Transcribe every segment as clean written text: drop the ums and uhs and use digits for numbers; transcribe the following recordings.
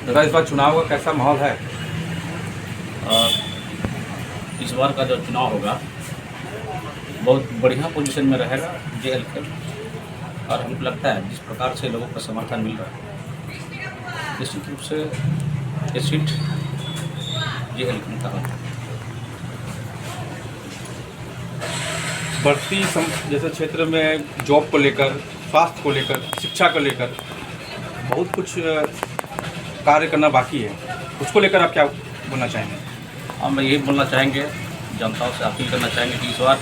दादा, इस बार चुनाव का कैसा माहौल है? इस बार का जो चुनाव होगा बहुत बढ़िया पोजीशन में रहेगा JLK। और हमको लगता है जिस प्रकार से लोगों का समर्थन मिल रहा है, निश्चित रूप से ये सीट JLK का होगा। बढ़ती जैसे क्षेत्र में जॉब को लेकर, स्वास्थ्य को लेकर, शिक्षा को लेकर बहुत कुछ कार्य करना बाकी है। उसको लेकर आप क्या बोलना चाहेंगे? हम यही बोलना चाहेंगे, जनताओं से अपील करना चाहेंगे कि इस बार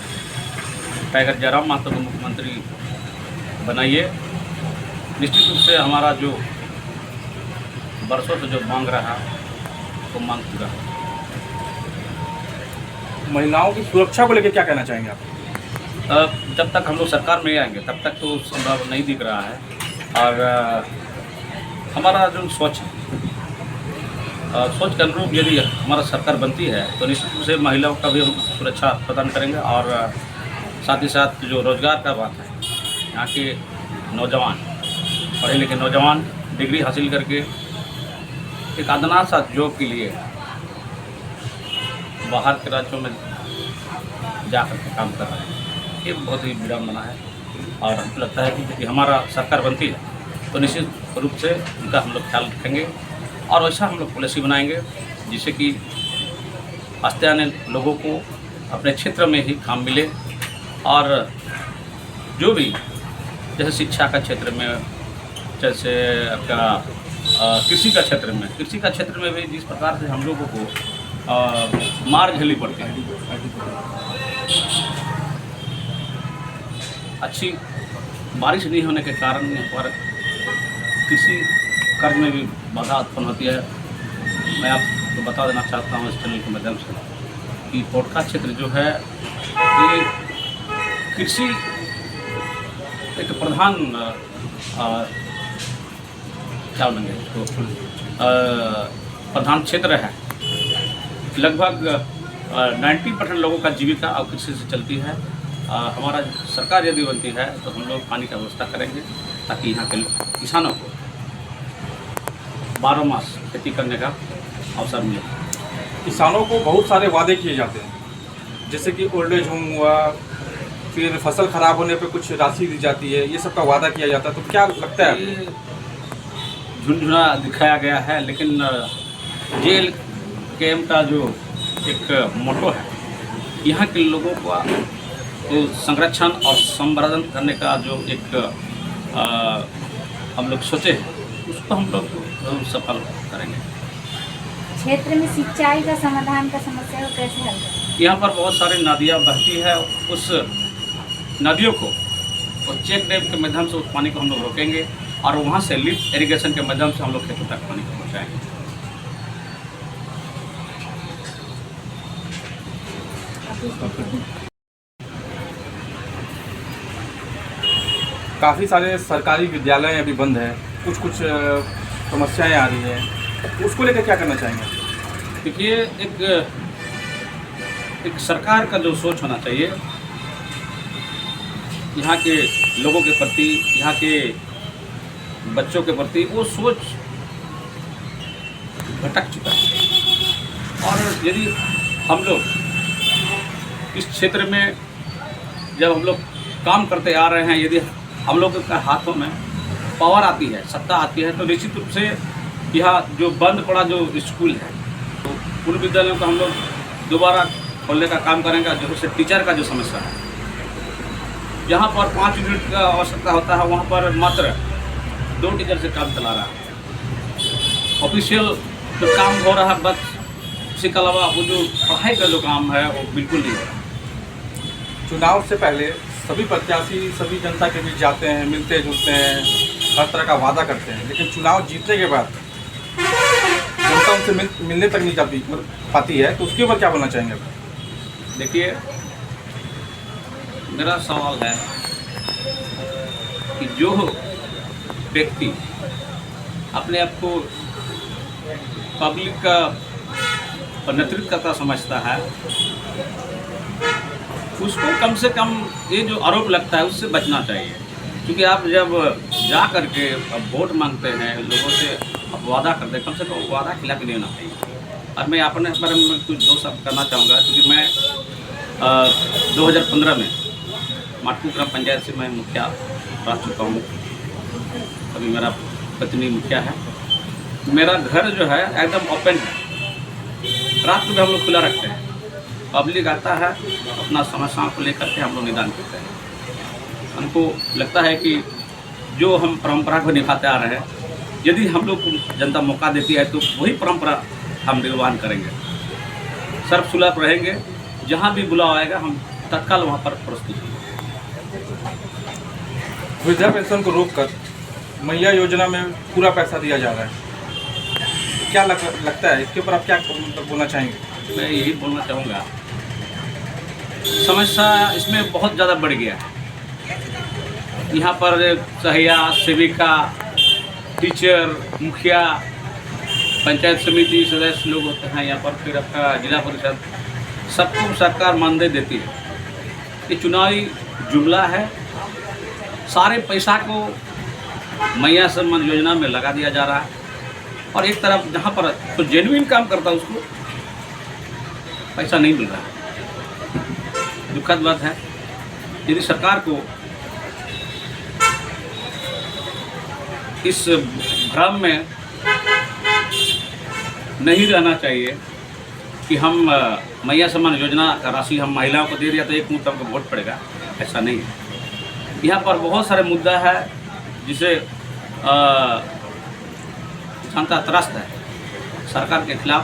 टाइगर जयराम महतो को मुख्यमंत्री बनाइए। निश्चित रूप से हमारा जो बरसों से जो मांग रहा वो मांग पूरा है। महिलाओं की सुरक्षा को लेकर क्या कहना चाहेंगे आप? जब तक हम लोग सरकार में आएंगे तब तक तो संभव नहीं दिख रहा है। और हमारा जो सोच के अनुरूप यदि हमारा सरकार बनती है तो निश्चित रूप से महिलाओं का भी हम सुरक्षा प्रदान करेंगे। और साथ ही साथ जो रोज़गार का बात है, यहाँ के नौजवान, पढ़े लिखे नौजवान डिग्री हासिल करके एक अदना सा जॉब के लिए बाहर के राज्यों में जा कर के काम कर रहे हैं, ये बहुत ही विडम्बना है। और हमको लगता है कि यदि हमारा सरकार बनती है तो निश्चित रूप से उनका हम लोग ख्याल रखेंगे और वैसा हम लोग पॉलिसी बनाएंगे जिससे कि आस्ते आने लोगों को अपने क्षेत्र में ही काम मिले। और जो भी जैसे शिक्षा का क्षेत्र में, जैसे आपका कृषि का क्षेत्र में भी जिस प्रकार से हम लोगों को मार झेलनी पड़ती है, अच्छी बारिश नहीं होने के कारण पर कृषि कर्ज में भी बाधा उत्पन्न होती है। मैं आपको बता देना चाहता हूँ इस चैनल के माध्यम से कि पोटका क्षेत्र जो है ये कृषि एक प्रधान क्या बोलेंगे इसको, प्रधान क्षेत्र है। लगभग 90% लोगों का जीविका अब कृषि से चलती है। हमारा सरकार यदि बनती है तो हम लोग पानी का व्यवस्था करेंगे ताकि यहाँ के किसानों को 12 मास खेती करने का अवसर मिले। किसानों को बहुत सारे वादे किए जाते हैं, जैसे कि ओल्ड एज होम हुआ, फिर फसल खराब होने पे कुछ राशि दी जाती है, ये सब का वादा किया जाता है। तो क्या लगता है? ये झुंझुना दिखाया गया है, लेकिन JLK का जो एक मोटो है, यहाँ के लोगों का तो संरक्षण और संवर्धन करने का जो एक हम लोग सोचे हैं उसको हम लोग सफल करेंगे। क्षेत्र में सिंचाई का समाधान का समस्या को कैसे हल करें? यहाँ पर बहुत सारी नदियाँ बहती है, उस नदियों को और चेक डैम के माध्यम से उस पानी को हम लोग रोकेंगे और वहाँ से लिफ्ट इरिगेशन के माध्यम से हम लोग खेतों तक पानी को पहुँचाएंगे। काफ़ी सारे सरकारी विद्यालय अभी बंद हैं, कुछ समस्याएं आ रही हैं, उसको लेकर क्या करना चाहेंगे? देखिए, एक सरकार का जो सोच होना चाहिए यहाँ के लोगों के प्रति, यहाँ के बच्चों के प्रति, वो सोच भटक चुका है। और यदि हम लोग इस क्षेत्र में जब हम लोग काम करते आ रहे हैं, यदि हम लोग के हाथों में पावर आती है, सत्ता आती है, तो निश्चित रूप से यह जो बंद पड़ा जो स्कूल है, तो उन विद्यालयों को हम लोग दोबारा खोलने का काम करेंगे। जैसे टीचर का जो समस्या है, जहाँ पर 5 यूनिट का आवश्यकता होता है वहाँ पर मात्र 2 टीचर से काम चला रहा है। ऑफिशियल जो काम हो रहा है बस, उसके अलावा वो जो पढ़ाई का जो काम है वो बिल्कुल नहीं हो रहा। चुनाव से पहले सभी प्रत्याशी सभी जनता के बीच जाते हैं, मिलते जुलते हैं, हर तरह का वादा करते हैं, लेकिन चुनाव जीतने के बाद जनता उनसे मिलने तक नहीं पाती है, तो उसके ऊपर क्या बोलना चाहेंगे? देखिए, मेरा सवाल है कि जो व्यक्ति अपने आप को पब्लिक का नेतृत्व करता समझता है, उसको कम से कम ये जो आरोप लगता है उससे बचना चाहिए। क्योंकि आप जब जा करके अब वोट मांगते हैं लोगों से, अब वादा करते हैं, कम से कम वादा खिला के देना चाहिए। और मैं अपने बारे में कुछ दो शब्द करना चाहूँगा, क्योंकि मैं 2015 में माटकू ग्राम पंचायत से मैं मुखिया रह चुका हूँ। अभी मेरा पत्नी मुखिया है। मेरा घर जो है एकदम ओपन है, रात को भी हम लोग खुला रखते हैं। पब्लिक आता है, अपना समस्याओं को लेकर के हम लोग निदान करते हैं। हमको लगता है कि जो हम परंपरा को निभाते आ रहे हैं, यदि हम लोग को जनता मौका देती है तो वही परंपरा हम निर्वहन करेंगे, सर्वसुलभ रहेंगे। जहाँ भी बुलावा आएगा हम तत्काल वहाँ पर प्रस्तुत होंगे। वृद्धा पेंशन को रोककर मैया योजना में पूरा पैसा दिया जा रहा है, क्या लगता है इसके ऊपर आप क्या बोलना चाहेंगे? मैं यही बोलना चाहूँगा, समस्या इसमें बहुत ज़्यादा बढ़ गया है। यहाँ पर सहिया, सेविका, टीचर, मुखिया, पंचायत समिति सदस्य लोग होते हैं यहाँ पर, फिर आपका जिला परिषद, सबको सरकार मानदेय देती है। ये चुनावी जुमला है। सारे पैसा को मैया सम्मान योजना में लगा दिया जा रहा है, और एक तरफ जहाँ पर तो जेन्युइन काम करता है उसको पैसा नहीं मिल रहा है। दुखद बात है। यदि सरकार को इस भ्रम में नहीं रहना चाहिए कि हम मैया सम्मान योजना का राशि हम महिलाओं को दे दिया तो एक मुद्दा हमको वोट पड़ेगा, ऐसा नहीं है। यहाँ पर बहुत सारे मुद्दा है जिसे जनता त्रस्त है। सरकार के खिलाफ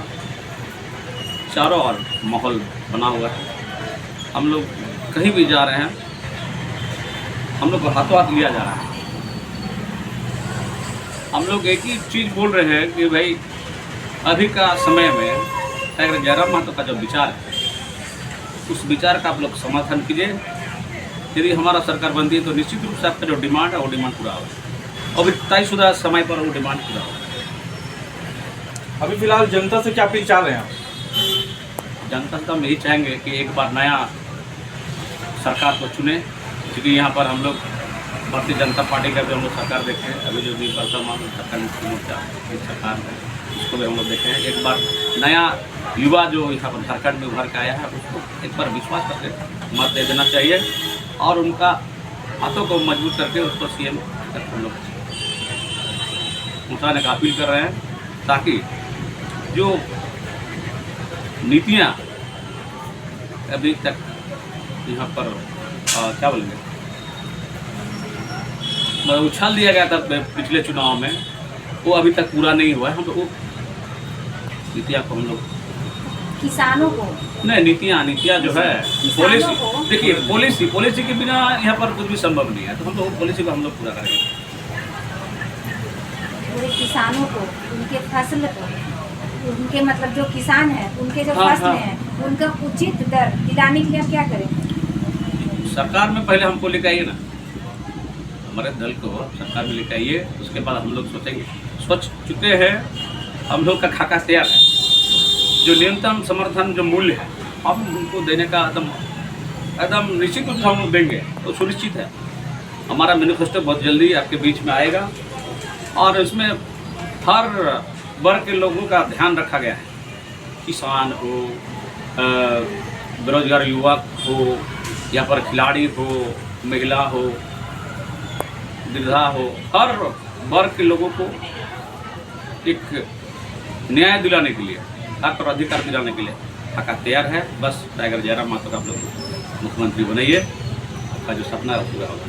चारों ओर माहौल बना हुआ है। हम लोग कहीं भी जा रहे हैं, हम लोग को हाथों हाथ लिया जा रहा है। हम लोग एक ही चीज़ बोल रहे हैं कि भाई अभी का समय में टाइगर जयराम महतो का जो विचार है, उस विचार का आप लोग समर्थन कीजिए। यदि हमारा सरकार बनती है तो निश्चित रूप से आपका जो डिमांड है वो डिमांड पूरा होगा, और तयशुदा समय पर वो डिमांड पूरा होगा। अभी फिलहाल जनता से क्या अपील चाह रहे हैं आप? जनता से हम यही चाहेंगे कि एक बार नया सरकार को चुने, क्योंकि यहाँ पर हम लोग भारतीय जनता पार्टी का भी हम लोग सरकार देखे हैं। अभी जो भी वर्तमान सरकार मुक्ति मोर्चा की सरकार है उसको भी हम लोग देखे हैं। एक बार नया युवा जो यहाँ पर झारखंड में उभर के आया है उसको एक बार विश्वास करके मत दे देना चाहिए, और उनका हाथों को मजबूत करके उसको सीएम तक हम लोग उठाने का अपील कर रहे हैं, ताकि जो नीतियाँ अभी तक यहाँ पर क्या बोलेंगे मतलब उछाल दिया गया था पिछले चुनाव में, वो अभी तक पूरा नहीं हुआ है। हम लोग वो नीतियाँ को हम लोग किसानों को नहीं, नीतियाँ जो है पॉलिसी, देखिए पॉलिसी के बिना यहाँ पर कुछ भी संभव नहीं है। तो हम लोग पॉलिसी को हम लोग पूरा करेंगे। पूरे किसानों को, उनके फसल को, उनके मतलब जो किसान है उनके जो फसल हैं उनका उचित दर दिलाने के लिए आप क्या करें? सरकार में पहले हमको लेकर आइए ना, हमारे दल को सरकार में लेकर आइए, उसके बाद हम लोग सोचेंगे। सोच चुके हैं, हम लोग का खाका तैयार है। जो न्यूनतम समर्थन जो मूल्य है हम उनको देने का एकदम निश्चित रूप से हम लोग देंगे, तो सुनिश्चित है। हमारा मैनिफेस्टो बहुत जल्दी आपके बीच में आएगा, और इसमें हर वर्ग के लोगों का ध्यान रखा गया है। किसान हो, बेरोजगार युवक हो, या पर खिलाड़ी हो, महिला हो, वृद्धा हो, हर वर्ग के लोगों को एक न्याय दिलाने के लिए, हक और अधिकार दिलाने के लिए खाका तैयार है। बस टाइगर जयराम महतो का आप लोग मुख्यमंत्री बनाइए, आपका जो सपना है वो पूरा होगा।